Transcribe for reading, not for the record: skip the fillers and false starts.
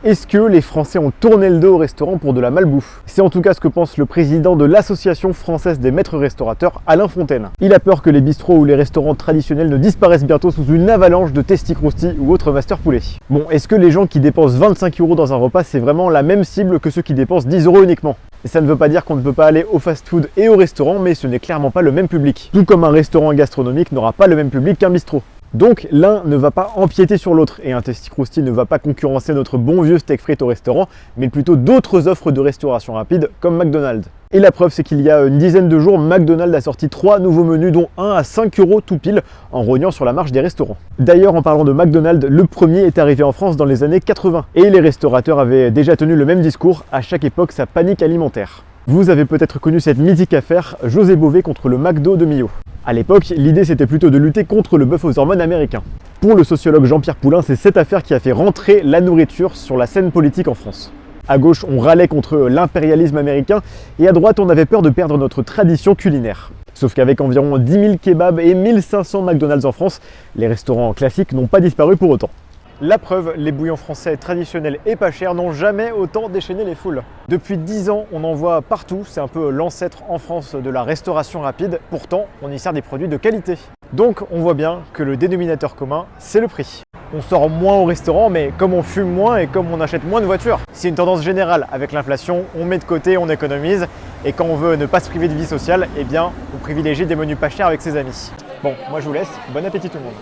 Est-ce que les Français ont tourné le dos au restaurant pour de la malbouffe? C'est en tout cas ce que pense le président de l'Association française des maîtres restaurateurs, Alain Fontaine. Il a peur que les bistrots ou les restaurants traditionnels ne disparaissent bientôt sous une avalanche de testi-crousti ou autres master poulet. Bon, est-ce que les gens qui dépensent 25 € dans un repas, c'est vraiment la même cible que ceux qui dépensent 10 € uniquement? Et ça ne veut pas dire qu'on ne peut pas aller au fast-food et au restaurant, mais ce n'est clairement pas le même public. Tout comme un restaurant gastronomique n'aura pas le même public qu'un bistrot. Donc l'un ne va pas empiéter sur l'autre et un testi-crousti ne va pas concurrencer notre bon vieux steak frites au restaurant, mais plutôt d'autres offres de restauration rapide comme McDonald's. Et la preuve, c'est qu'il y a une dizaine de jours, McDonald's a sorti 3 nouveaux menus, dont un à 5 € tout pile, en rognant sur la marge des restaurants. D'ailleurs, en parlant de McDonald's, le premier est arrivé en France dans les années 80. Et les restaurateurs avaient déjà tenu le même discours, à chaque époque sa panique alimentaire. Vous avez peut-être connu cette mythique affaire, José Bové contre le McDo de Millau. À l'époque, l'idée c'était plutôt de lutter contre le bœuf aux hormones américain. Pour le sociologue Jean-Pierre Poulain, c'est cette affaire qui a fait rentrer la nourriture sur la scène politique en France. À gauche, on râlait contre l'impérialisme américain et à droite, on avait peur de perdre notre tradition culinaire. Sauf qu'avec environ 10 000 kebabs et 1500 McDonald's en France, les restaurants classiques n'ont pas disparu pour autant. La preuve, les bouillons français traditionnels et pas chers n'ont jamais autant déchaîné les foules. Depuis 10 ans, on en voit partout, c'est un peu l'ancêtre en France de la restauration rapide, pourtant on y sert des produits de qualité. Donc on voit bien que le dénominateur commun, c'est le prix. On sort moins au restaurant, mais comme on fume moins et comme on achète moins de voitures. C'est une tendance générale avec l'inflation, on met de côté, on économise, et quand on veut ne pas se priver de vie sociale, eh bien on privilégie des menus pas chers avec ses amis. Bon, moi je vous laisse, bon appétit tout le monde.